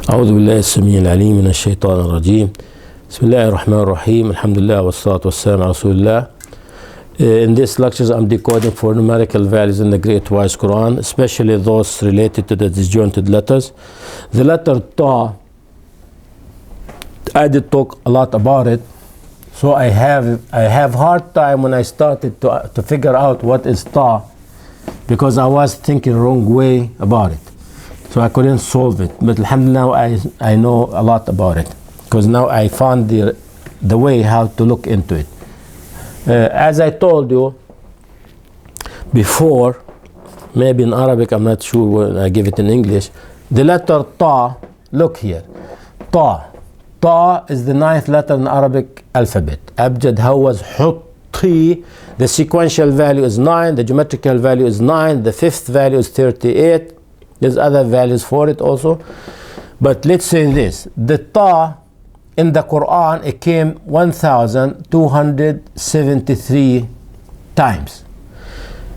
أعوذ بالله السميع العليم من الشيطان الرجيم. بسم الله الرحمن الرحيم. الحمد لله والصلاة والسلام على رسول الله. In this lectures, I'm decoding for numerical values in the Great Wise Quran, especially those related to the disjointed letters. The letter Ta, I did talk a lot about it, so I have hard time when I started to figure out what is Ta, because I was thinking wrong way about it. So I couldn't solve it, but alhamdulillah I know a lot about it, because now I found the way how to look into it. As I told you before, maybe in Arabic, I'm not sure when I give it in English, the letter Ta, look here, Ta. Ta is the 9th letter in the Arabic alphabet. Abjad, Hawaz, Hutti. The sequential value is 9, the geometrical value is 9, the 5th value is 38. There's other values for it also. But let's say this, the Ta in the Quran, it came 1,273 times.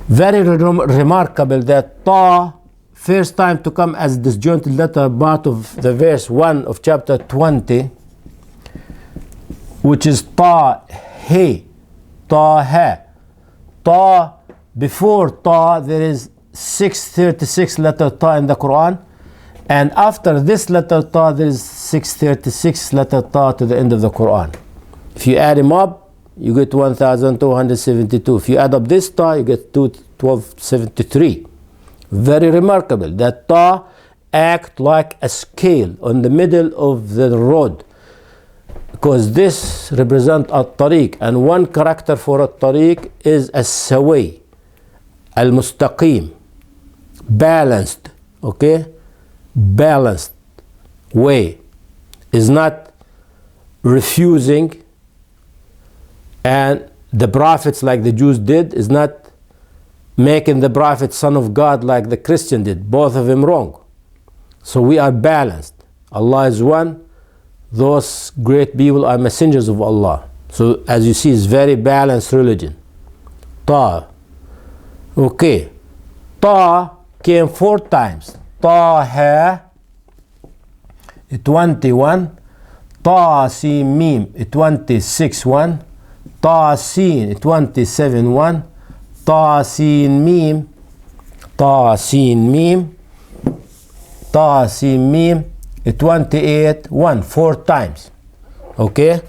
Very remarkable that Ta, first time to come as disjointed letter, part of the verse 1 of chapter 20, which is Ta, He, Ta, Ha. Ta, before Ta, there is 636 letter Ta in the Quran, and after this letter Ta there is 636 letter Ta to the end of the Quran. If you add them up, you get 1,272. If you add up this Ta, you get 1273. Very remarkable that Ta act like a scale on the middle of the road, because this represents at-tariq, and one character for at-tariq is as-sawi, al-mustaqim, balanced, okay, balanced way, is not refusing, and the prophets like the Jews did is not making the prophet son of God like the Christian did, both of them wrong. So we are balanced. Allah is one, those great people are messengers of Allah. So as you see, it's very balanced religion. Ta, okay, Ta came 4 times. Ta, Ha, 21. Ta, Sin, Mim, 26, 1. Ta, Sin, 27, 1. Ta, Sin, Mim, Ta, Sin, Mim, Ta, Sin, Mim, 28, 1, 4 times. Okay?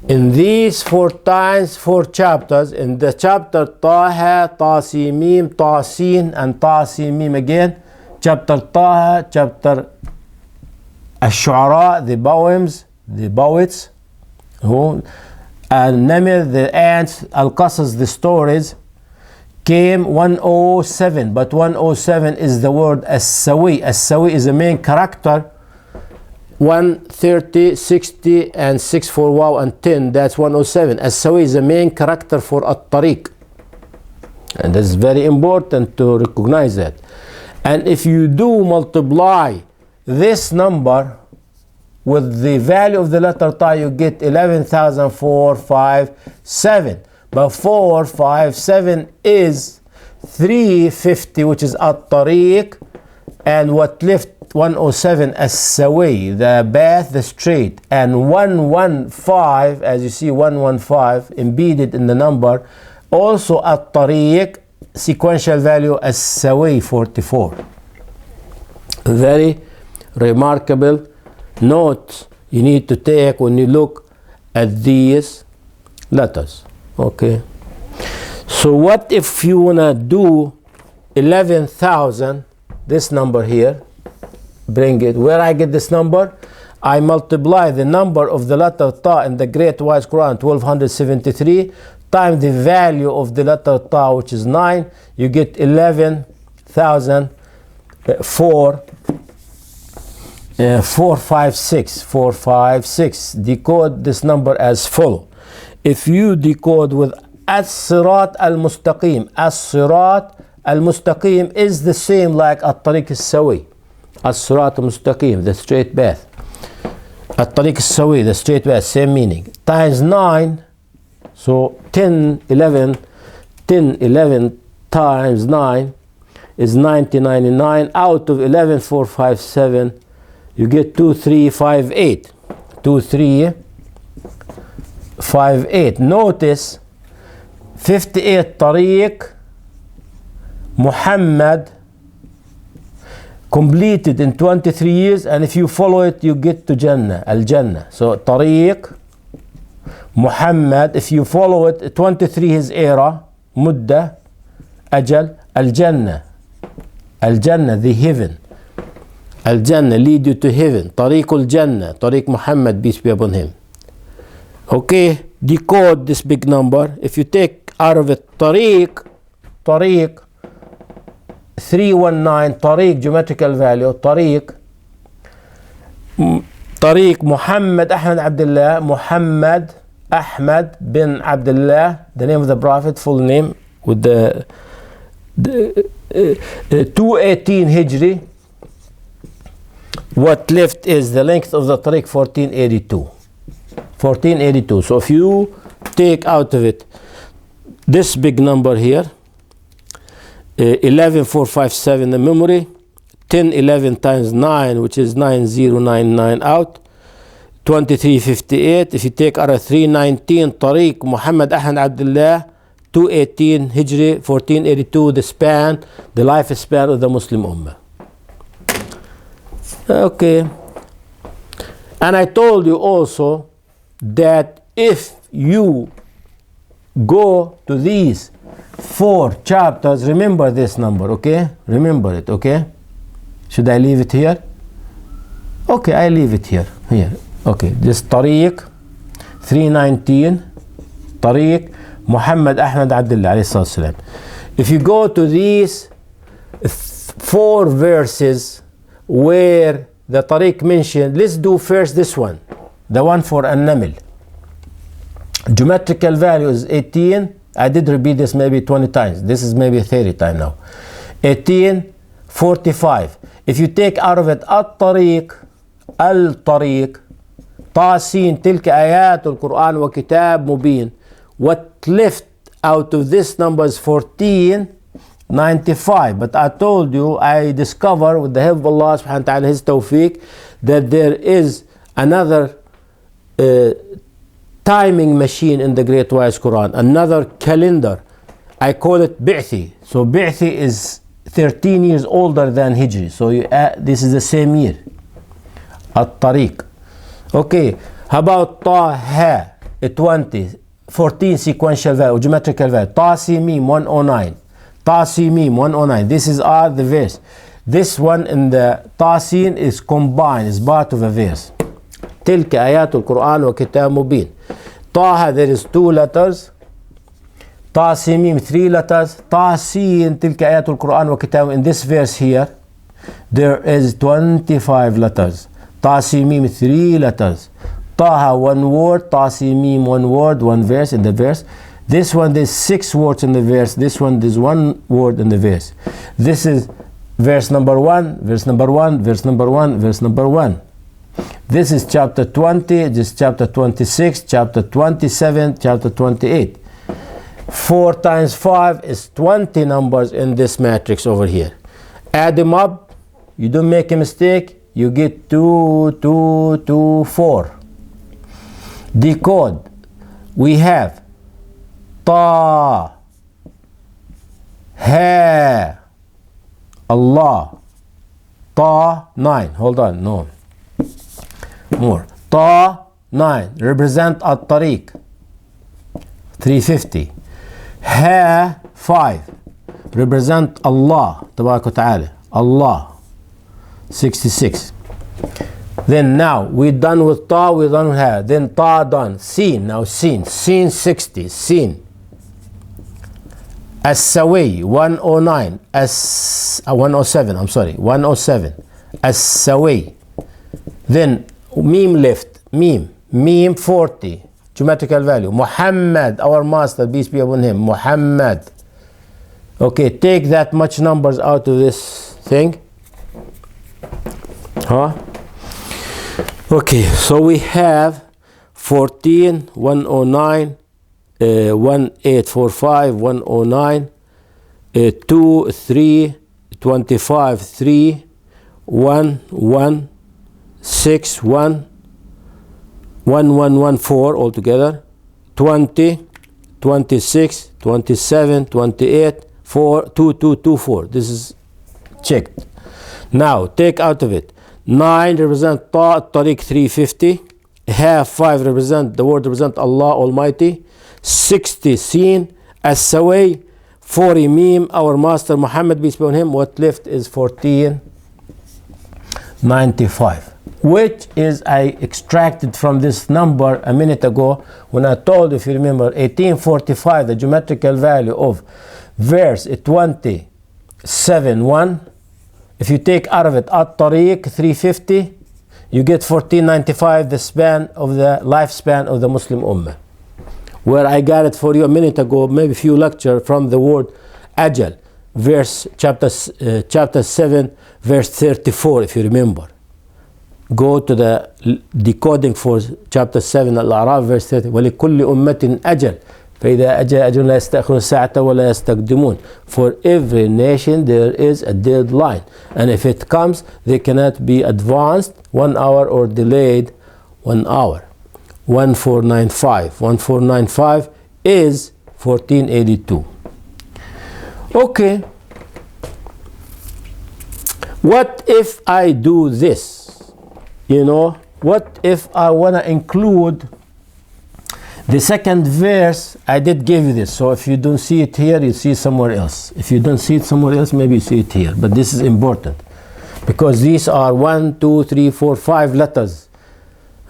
In these 4 times, 4 chapters, in the chapter Taha, Tasin, Mim, Tasin, and Tasin, Mim again, chapter Taha, chapter Ash-Shu'ara, the poems, the poets, Al-Namir, the ants, Al-Qasas, the stories, came 107, but 107 is the word As-Sawi. As-Sawi is the main character. 130, 60, and 6 for Wow and 10, that's 107. As-Sawi is the main character for At-Tariq. And that's very important to recognize that. And if you do multiply this number with the value of the letter Ta, you get 11,457. But 457 is 350, which is At-Tariq, and what left 107 as-Sawi, the path, the straight, and 115, as you see 115 embedded in the number, also At-Tariq, sequential value as-Sawi, 44. Very remarkable note you need to take when you look at these letters. Okay, so what if you wanna do 11,000, this number here, bring it, where I get this number, I multiply the number of the letter Ta in the Great Wise Quran, 1273, times the value of the letter Ta, which is 9, you get 11,456. Decode this number as follow. If you decode with As-Sirat al-Mustaqim, As-Sirat al-Mustaqim is the same like At-Tariq al-Sawi. As-Sirat al-Mustaqim, the straight path. At-Tariq al-Sawi, the straight path, same meaning. Times 9, so 10, 11 times 9 is 99. Out of 11,457 you get 2358. 2358. Notice 58 طريق Muhammad completed in 23 years, and if you follow it you get to Jannah, Al-Jannah. So طريق Muhammad, if you follow it, 23 his era, مدة, أجل, Al-Jannah, Al-Jannah, the heaven. Al-Jannah lead you to heaven. طريق الجنة, طريق Muhammad, peace be upon him. Okay, decode this big number. If you take out of it طريق 319, طريق geometrical value, طريق محمد أحمد عبد الله, Muhammad Ahmad bin Abdullah, the name of the Prophet, full name, with the 218 Hijri. What left is the length of the tariq 1482. So if you take out of it this big number here, 11457 the memory, 1011 times 9, which is 9099 out, 2358. If you take out of 319, Tariq Muhammad Ahmad Abdullah, 218 Hijri, 1482, the lifespan of the Muslim Ummah. Okay. And I told you also that if you go to these 4 chapters, remember this number, okay? Remember it, okay? Should I leave it here? Okay, I leave it here. Okay, this Tariq 319, Tariq Muhammad Ahmad Abdullah alayhi salam. If you go to these 4 verses where the Tariq mentioned, let's do first this one, the one for An-Naml. Geometrical value is 18. I did repeat this maybe 20 times. This is maybe 30 times now. 1845. If you take out of it Al-Tariq, Tasin, Tilka Ayatul Quran wa Kitab Mubin. What left out of this number is 1495. But I told you, I discovered with the help of Allah subhanahu wa ta'ala, His tawfiq, that there is another timing machine in the Great Wise Quran, another calendar. I call it Bi'thi. So Bi'thi is 13 years older than Hijri. So this is the same year. At-Tariq. Okay, how about Taha, 14 sequential value, geometrical value. Tasimim 109. Tasimim 109. This is the verse. This one in the Tasin is combined, is part of a verse. تلك آيات القرآن وكتاب مبين. Taha, there is 2 letters. Tasimim 3 letters. Tasin, تلك آيات القرآن وكتاب. In this verse here, there is 25 letters. Tasimim 3 letters. Taha 1 word. Tasimim 1 word, 1 verse in the verse. This one there's 6 words in the verse. This one there's 1 word in the verse. This is verse number 1, verse number 1, verse number 1, verse number 1. This is chapter 20, this is chapter 26, chapter 27, chapter 28. 4 times 5 is 20 numbers in this matrix over here. Add them up, you don't make a mistake, you get 2, 2, 2, 4. Decode. We have Ta, Ha, Allah. Ta, 9. Hold on, no. More. Ta, 9. Represent At-Tariq. 350. Ha, 5. Represent Allah. Tabarak wa ta'ala. Allah. 66. Then now we're done with Ta, we're done with Ha. Then Ta done. Sin. Now Sin. Sin 60. Sin. As-Sawi 109. 107. I'm sorry. 107. As-Sawi. Then Meme left. Meme. Meme 40. Geometrical value. Muhammad, our master, peace be upon him. Muhammad. Okay, take that much numbers out of this thing. Huh? Okay, so we have 14, 109, 1845, 109, 2, 3, 25, 3, 1, 1, 6, 1, 1, 1, 1, 4 altogether, 20, 26, 27, 28, 4, 2, 2, 2, 4. This is checked. Now take out of it. 9 represent Ta, Tariq 350. Half 5 represent, the word represent Allah Almighty. 60 Sin, As-Saway. 40 Mim, our Master Muhammad, peace be upon him. What left is 1495, which is I extracted from this number a minute ago when I told, if you remember, 1845, the geometrical value of verse 27:1. If you take out of it At-Tariq 350, you get 1495, the span of the lifespan of the Muslim Ummah. Where I got it for you a minute ago, maybe a few lecture from the word Ajal, chapter 7, verse 34, if you remember. Go to the decoding for chapter 7, Al-A'raf, verse 30. وَلِكُلِّ أُمَّةٍ أَجَلٍ فَإِذَا أَجَلَ أَجَلٌ لَا يَسْتَأْخِرُونَ سَاعَةً وَلَا يَسْتَقْدِمُونَ. For every nation there is a deadline, and if it comes, they cannot be advanced 1 hour or delayed 1 hour. 1495. 1495 is 1482. Okay. What if I do this? You know, what if I want to include the second verse? I did give you this, so if you don't see it here, you see it somewhere else. If you don't see it somewhere else, maybe you see it here. But this is important because these are 1, 2, 3, 4, 5 letters.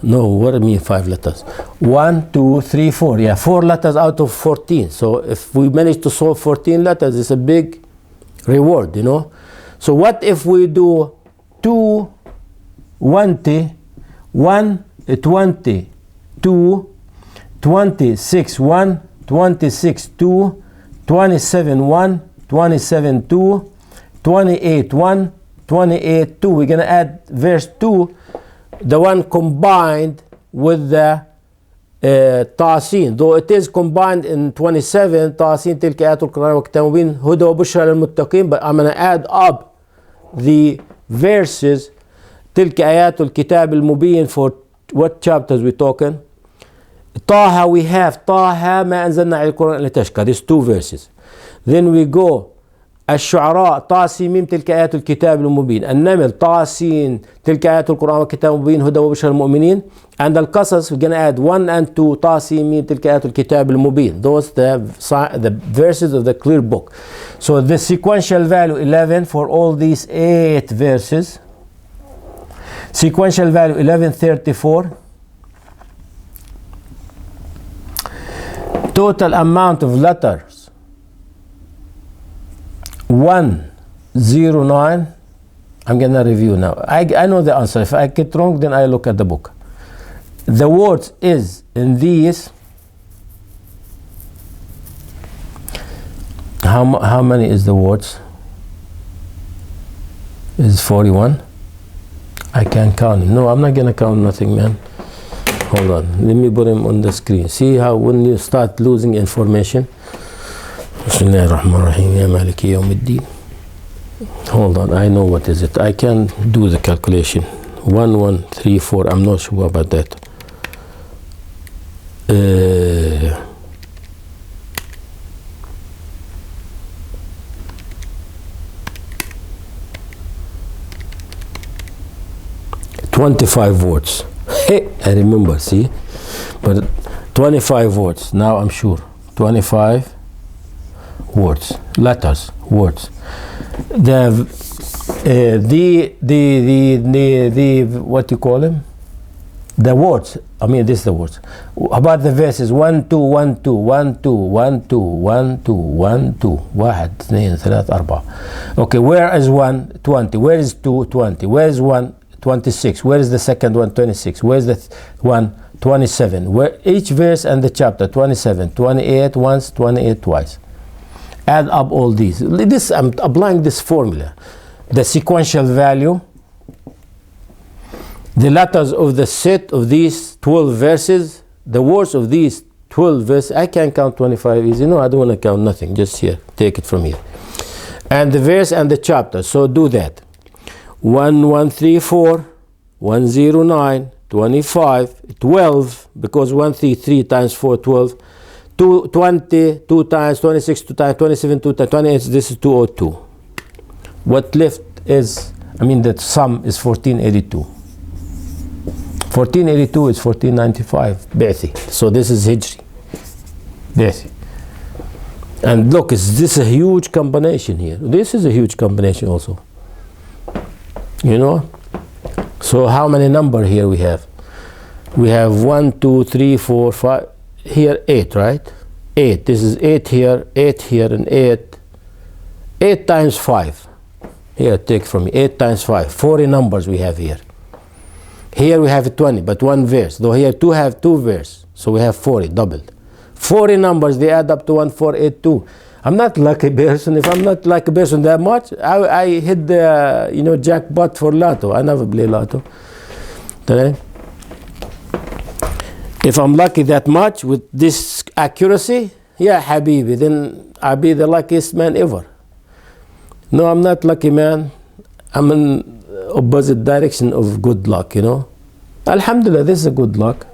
No, what do I mean 5 letters? 1, 2, 3, 4. Yeah, 4 letters out of 14. So if we manage to solve 14 letters, it's a big reward, you know. So what if we do 2, 20, 1, 20, 2, 26, 1, 26, 2, 27, 1, 27, 2, 28, 1, 28, 2. We're going to add verse 2, the one combined with the Ta'sin, though it is combined in 27, Ta'sin tilka ayatul Quran wa kitabun mubin huda wa bushra lil muttaqin, but I'm going to add up the verses tilka ayatul kitab al mubin. For what chapters we talking? Taha, we have Taha ma anzalna al Quran litashqa, these 2 verses. Then we go الشعراء طاسين ميم تلك آيات الكتاب المبين. النمل طاسين تلك آيات القرآن والكتاب المبين هدى وبشرى المؤمنين. And القصص we're gonna add 1 and 2 طاسين ميم تلك آيات الكتاب المبين. Those the verses of the clear book. So the sequential value 11 for all these 8 verses. Sequential value 1134. Total amount of letters 109. I'm gonna review now. I know the answer. If I get wrong, then I look at the book. The words is in these. How many is the words? Is 41. I can't count them. No, I'm not gonna count nothing, man. Hold on. Let me put him on the screen. See how when you start losing information. Bismillahirrahmanirrahim. Ya Maliki Yawmiddin. Hold on, I know what is it. I can do the calculation. 1, 1, 3, 4. I'm not sure about that. 25 words. Hey, I remember, see? But 25 words. Now I'm sure. 25 words, letters, words. The what you call them? The words. I mean, this is the words. About the verses 1 2 1 2 1 2 1 2 1 2 1 2 1 2 3 4. Okay, where is 1? 20. Where is 2? 20. Where is 1? 26. Where is the second one? 26. Where is the one? 27. Where each verse and the chapter? 27. 28 once, 28 twice. Add up all these. This I'm applying this formula. The sequential value, the letters of the set of these 12 verses, the words of these 12 verses. I can count 25 easy. No, I don't want to count nothing. Just here. Take it from here. And the verse and the chapter. So do that. 1 1 3 4 109, 25, 12, because 133 times 4, 12, 20, 2 times, 26, 2 times, 27, 2 times, 28, this is 202. What left is, the sum is 1482. 1482 is 1495, Ba'thi. So this is Hijri. Ba'thi. And look, this is a huge combination here. This is a huge combination also. So how many number here we have? We have 1, 2, 3, 4, 5. Here 8, right? 8. This is 8 here, and 8. 8 times 5. Here, take from me. 8 times 5. 40 numbers we have here. Here we have 20, but one verse. Though here have two verse, so we have 40, doubled. 40 numbers, they add up to 1482. I'm not lucky person. If I'm not lucky person that much, I hit the jackpot for lotto. I never play lotto. Okay? If I'm lucky that much with this accuracy, yeah, Habibi, then I'll be the luckiest man ever. No, I'm not lucky, man. I'm in opposite direction of good luck, Alhamdulillah, this is a good luck.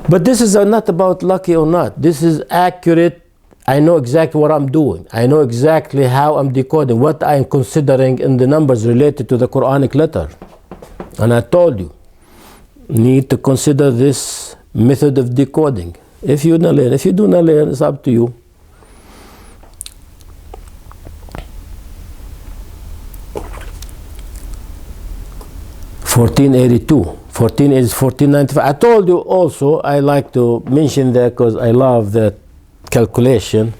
But this is not about lucky or not. This is accurate. I know exactly what I'm doing. I know exactly how I'm decoding, what I'm considering in the numbers related to the Quranic letter. And I told you, need to consider this method of decoding. If you don't learn, if you do not learn, it's up to you. $14.82. 14 is $14.95. I told you also, I like to mention that because I love that calculation.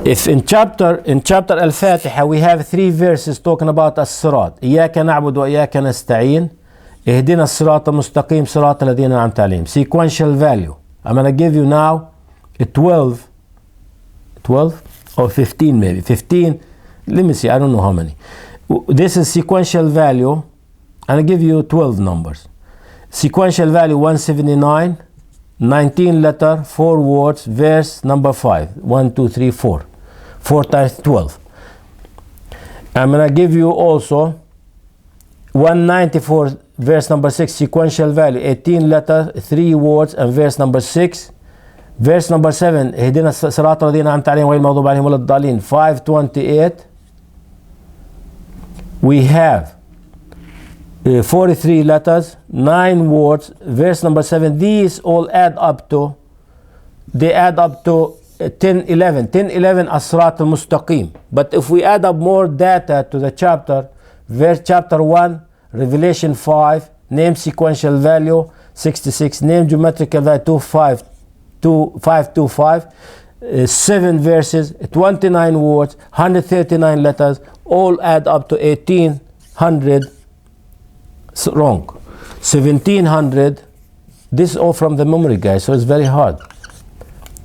If in chapter Al-Fatiha we have 3 verses talking about as-sirat. إياك نعبد وإياك نستعين. اهدنا الصراط المستقيم صراط الذين أنعمت عليهم. Sequential value. I'm going to give you now a 12 or 15 maybe. 15. Let me see. I don't know how many. This is sequential value. I'll give you 12 numbers. Sequential value 179, 19 letter, 4 words, verse number 5. 1, 2, 3, 4. 4 times 12. I'm going to give you also 194, verse number 6, sequential value, 18 letter, 3 words, and verse number 6. Verse number 7, اهدنا الصراط الذين أنعمت عليهم غير المغضوب عليهم ولا الضالين. 528. We have 43 letters, 9 words, verse number 7. These all add up to 1011 as-sirat al-mustaqim. But if we add up more data to the chapter, verse chapter 1, Revelation 5, name sequential value 66, name geometrical value 525, 7 verses, 29 words, 139 letters, all add up to 1800. Wrong. 1700. This is all from the memory, guys, so it's very hard.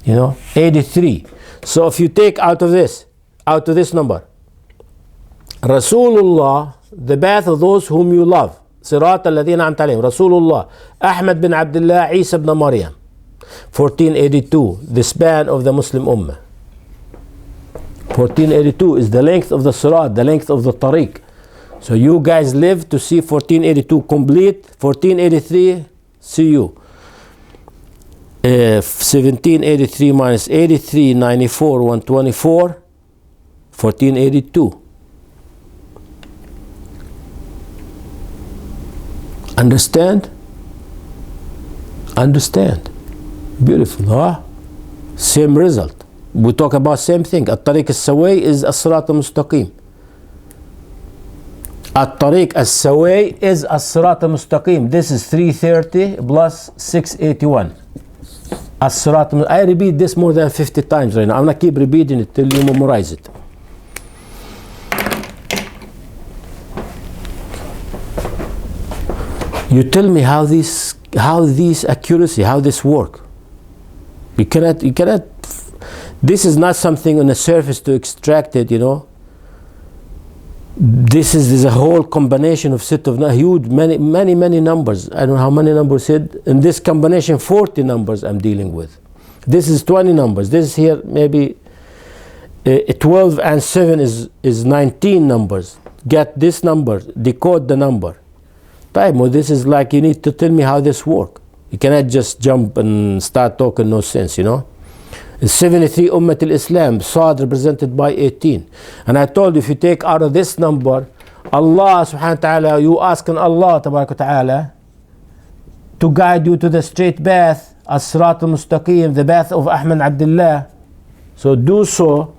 83. So if you take out of this number, Rasulullah, the path of those whom you love, Sirat al-Ladina أنعمت عليهم, Rasulullah, Ahmad bin Abdullah, Isa ibn Maryam, 1482, the span of the Muslim Ummah. 1482 is the length of the Sirat, the length of the Tariq. So you guys live to see 1482 complete. 1483, see you. 1783 minus 83, 94, 124, 1482. Understand? Understand. Beautiful, huh? Same result. We talk about same thing. At-Tariq al-Saway is as-Sirat al-Mustaqim. At-Tariq al-Saway is as-Sirat al-Mustaqim. This is 330 plus 681. As-Sirat. I repeat this more than 50 times right now. I'm going to keep repeating it till you memorize it. You tell me how this accuracy, how this work. You cannot. This is not something on the surface to extract it, This is a whole combination of set of huge, many numbers. I don't know how many numbers said. In this combination, 40 numbers I'm dealing with. This is 20 numbers. This is here maybe 12 and 7 is 19 numbers. Get this number, decode the number. طيب, well, this is like you need to tell me how this works. You cannot just jump and start talking no sense, you know. 73 Ummat al-Islam, Saad represented by 18. And I told you, if you take out of this number, Allah subhanahu wa ta'ala, you asking Allah tabarak wa ta'ala to guide you to the straight path, as-sirat al-mustaqim, the path of Ahmad Abdullah. So do so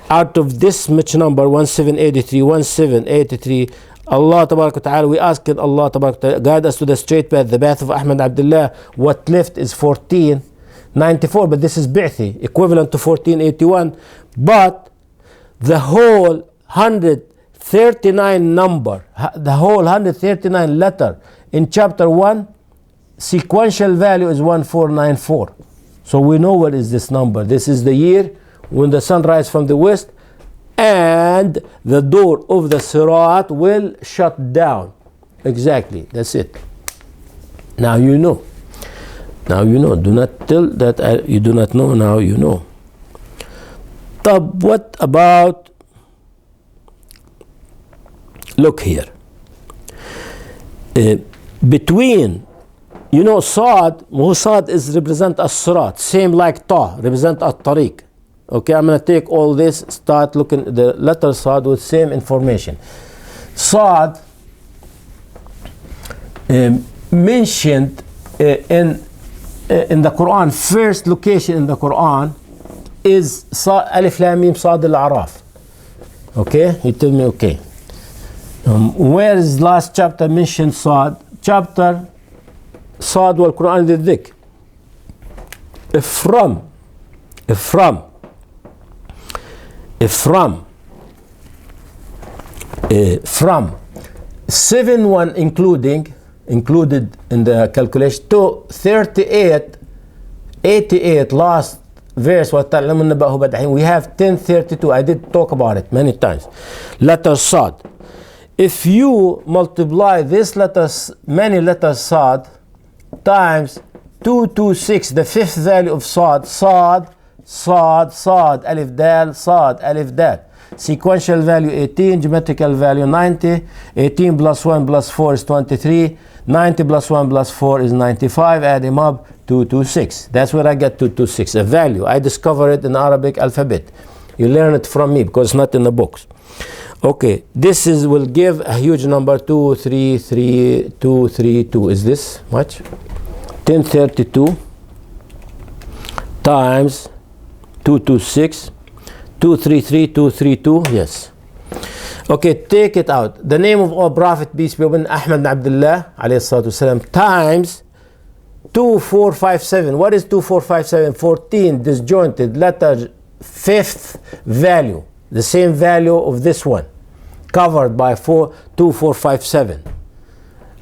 out of this much number, 1783, 1783, Allah tabarak wa ta'ala, we asking Allah tabarak wa ta'ala, guide us to the straight path, the path of Ahmad Abdullah. What left is 1494, but this is bi'thi, equivalent to 1481. But the whole 139 number, the whole 139 letter in chapter 1, sequential value is 1494. So we know what is this number. This is the year when the sun rises from the west and the door of the Sirat will shut down. Exactly, that's it. Now you know. Now you know. Do not tell that you do not know. Now you know. What about, look here. Between, you know, Saad is represent as-Sirat, same like Ta, represent at-Tariq. Okay, I'm going to take all this, start looking at the letter Saad with same information. Saad mentioned in the Quran, first location in the Quran is Alif Lam Mim Saad al-A'raf. Okay, you tell me, okay. Where is last chapter mentioned Saad? Chapter Saad wal Quran al-Dhikr. From 7-1 included in the calculation to 88 last verse, we have 1032. I did talk about it many times. Letter Saad. If you multiply this letters, many letters Saad times 226, the fifth value of Saad, Alif Dal, Saad, Alif Dal. Sequential value 18, geometrical value 90. 18 plus 1 plus 4 is 23. 90 plus 1 plus 4 is 95. Add them up, 226. That's where I get 226, a value. I discovered it in Arabic alphabet. You learn it from me because it's not in the books. Okay, this will give a huge number, 232. Is this much? 1032 times 226, 232, yes. Okay, take it out. The name of our Prophet, peace be upon Ahmad Abdullah alayhi salatu wasalam, times 2457. What is 2457? 14 disjointed letter, fifth value, the same value of this one, covered by 2457.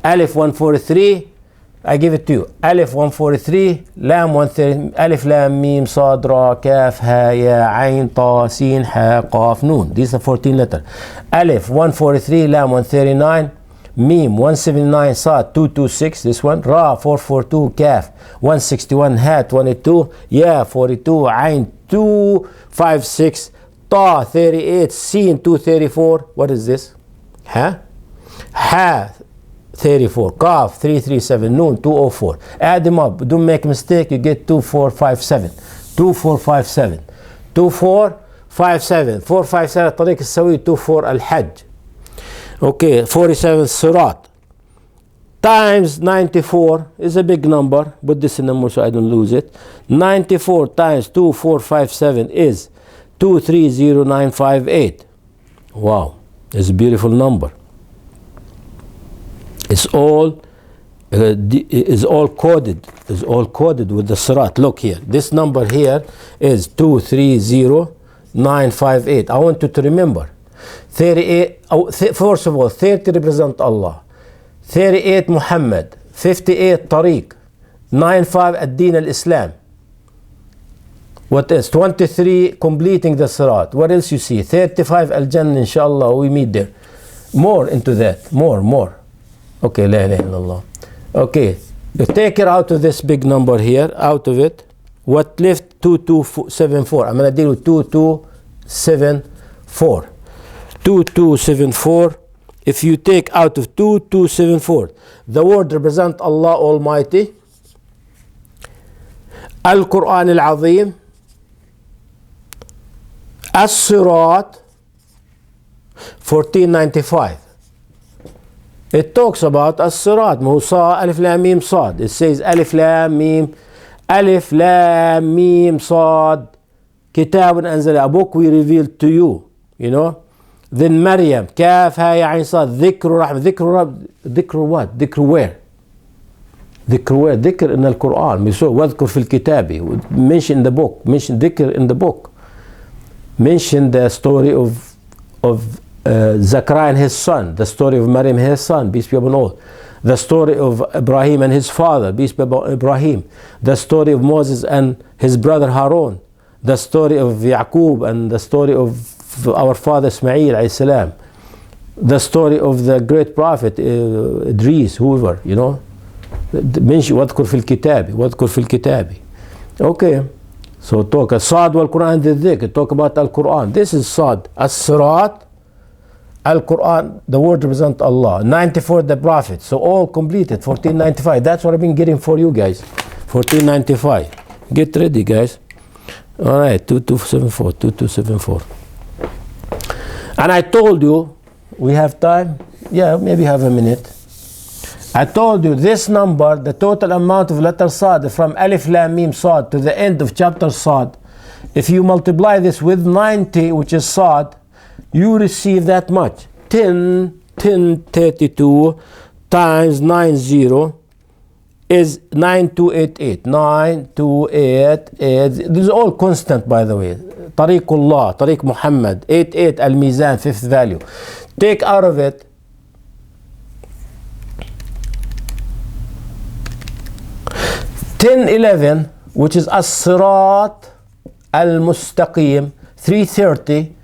Alif 143. I give it to you. Alif 143, Lam 130, Alif Lam Mim Sad Ra Kaf Ha Ya Ain Ta Sin Ha Qaf Nun. These are 14 letters. Alif 143, Lam 139, Mim 179, Sad 226, this one, Ra 442, Kaf 161, Ha 22, Ya 42, Ain 256, Ta 38, Sin 234. What is this? Ha 34, Qaf 337, Noon 204. Add them up, don't make a mistake, you get 2457. 2457 2457 457 طريق السوي 24 الحج. Okay, 47 Sirat times 94 is a big number. Put this in number so I don't lose it. 94 times 2457 is 230958. Wow, it's a beautiful number. It's all coded. Is all coded with the Sirat. Look here. This number here is 230958. I want you to remember. 38. First of all, 30 represent Allah. 38 Muhammad. 58 Tariq. 95 Ad-Din al-Islam. What else? 23 completing the Sirat. What else you see? 35 Al-Jannah. Inshallah, we meet there. More into that. More. Okay, la ilaha illallah. Okay, you take it out of this big number here, out of it. What left? 2274. I'm going to deal with 2274. 2274 if you take out of 2, 274, the word represent Allah Almighty, Al-Quran Al-Azim, As-Sirat, 1495. It talks about As-Sirat, Musa, Alif Lam Mim Sad. It says Alif Lam Mim, Alif Lam Mim Sad, Kitabun Anzala, a book we revealed to you, you know. Then Maryam, Kaf, Ha, Ya, Ain, Sad, Dhikru, Rahman, Dhikru what? Dhikru where? Dhikr where? Dhikr in Al-Quran. So, Wadhkur fil kitabi. Mention in the book. Mention dhikr in the book. Mention the story of Zachariah and his son. The story of Maryam and his son. Peace be upon all. The story of Ibrahim and his father. Peace be upon Ibrahim. The story of Moses and his brother Harun. The story of Yaqub and the story of our father Ismail alayhi salam. The story of the great prophet Idris, whoever, you know. Mention واذكر في الكتاب واذكر في الكتاب. Okay, so talk Sad wal Quran dhikr, talk about Al Quran. This is Sad, As-Sirat, Al Quran, the word represent Allah. 94 the Prophet, so all completed. 1495, that's what I've been getting for you guys. 1495, get ready guys. All right, 2274, 2274. And I told you, we have time? Yeah, maybe have a minute. I told you this number, the total amount of letter Sad from Alif Lam Mim Sad to the end of chapter Sad, if you multiply this with 90, which is Sad, you receive that much. 1032 times 90 is 9288. 9288. This is all constant, by the way. Tariqullah, Tariq Muhammad, 88 Al Mizan, fifth value. Take out of it 1011, which is As-Sirat Al-Mustaqim, 330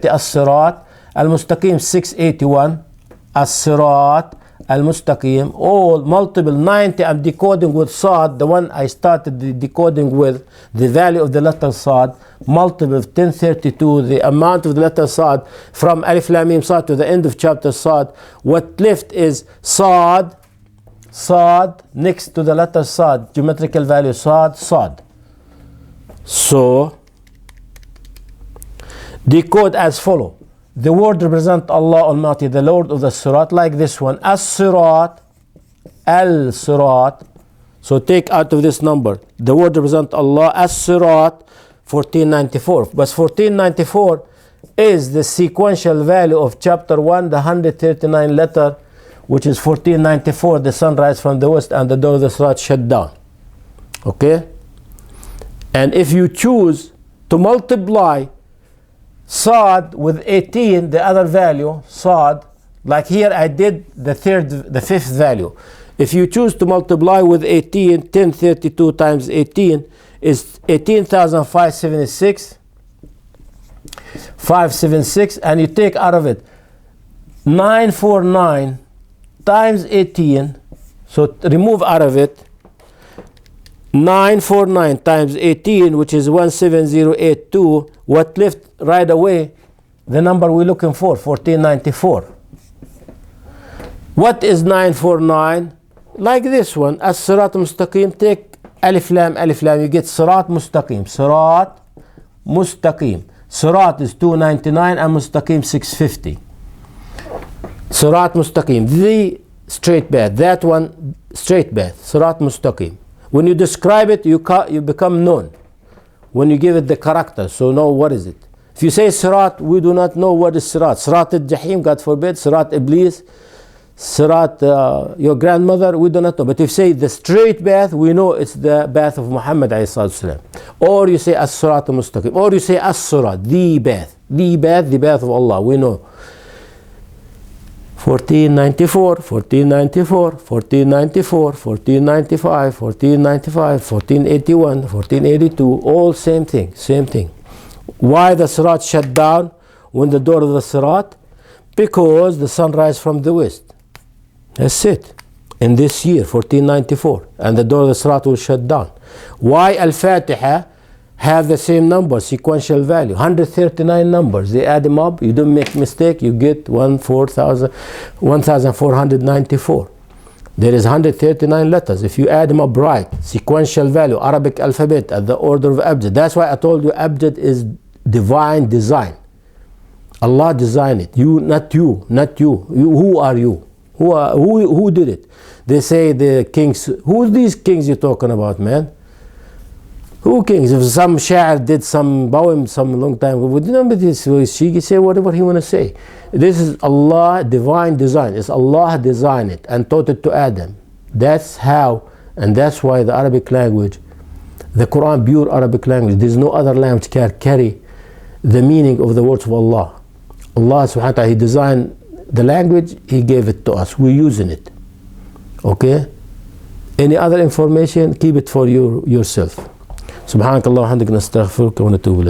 As-Sirat Al-Mustaqim, 681 As-Sirat Al-Mustaqim, all multiple 90. I'm decoding with Sad, the one I started decoding with, the value of the letter Sad, multiple of 1032, the amount of the letter Sad from Alif Lam Mim Sad to the end of chapter Sad. What left is Sad, next to the letter Sad, geometrical value Sad. So, decode as follow. The word represent Allah Almighty, the Lord of the Sirat, like this one. As-Sirat, Al-Sirat. So take out of this number. The word represent Allah, As-Sirat, 1494. But 1494 is the sequential value of chapter 1, the 139 letter, which is 1494, the sun rise from the west and the door of the Sirat shut down. Okay? And if you choose to multiply Sad with 18, the other value, Sad, like here I did the fifth value. If you choose to multiply with 18, 1032 times 18 is 18,576, 576, and you take out of it 949 times 18, so remove out of it 949 times 18, which is 17082. What left right away? The number we're looking for, 1494. What is 949? Like this one, As-Sirat Mustaqim, take Alif Lam, you get Sirat Mustaqim. Sirat Mustaqim. Sirat is 299 and Mustaqim 650. Sirat Mustaqim, the straight path. That one, straight path. Sirat Mustaqim. When you describe it, you become known. When you give it the character, so know what is it. If you say Sirat, we do not know what is Sirat. Sirat al-Jahim, God forbid. Sirat Iblis. Sirat, your grandmother, we do not know. But if you say the straight path, we know it's the path of Muhammad ﷺ. Or you say As-Sirat al-Mustaqim. Or you say As-Sirat, the path. The path of Allah, we know. 1494, 1494, 1494, 1495, 1495, 1481, 1482, all same thing. Why the Sirat shut down when the door of the Sirat? Because the sun rise from the west. That's it. In this year, 1494, and the door of the Sirat will shut down. Why Al-Fatiha have the same number, sequential value, 139 numbers. They add them up, you don't make mistake, you get 1494. There is 139 letters. If you add them up right, sequential value, Arabic alphabet at the order of abjad. That's why I told you abjad is divine design. Allah designed it. You, not you. Who are you? Who did it? They say the kings. Who are these kings you're talking about, man? Who kings? If some sha'ir did some poem some long time ago, she say whatever he want to say. This is Allah divine design. It's Allah designed it and taught it to Adam. That's how, and that's why the Arabic language, the Quran, pure Arabic language, there's no other language can carry the meaning of the words of Allah. Allah subhanahu wa ta'ala, He designed the language, He gave it to us. We're using it. Okay? Any other information, keep it for yourself. سبحانك اللهم وبحمدك نستغفرك ونتوب إليك.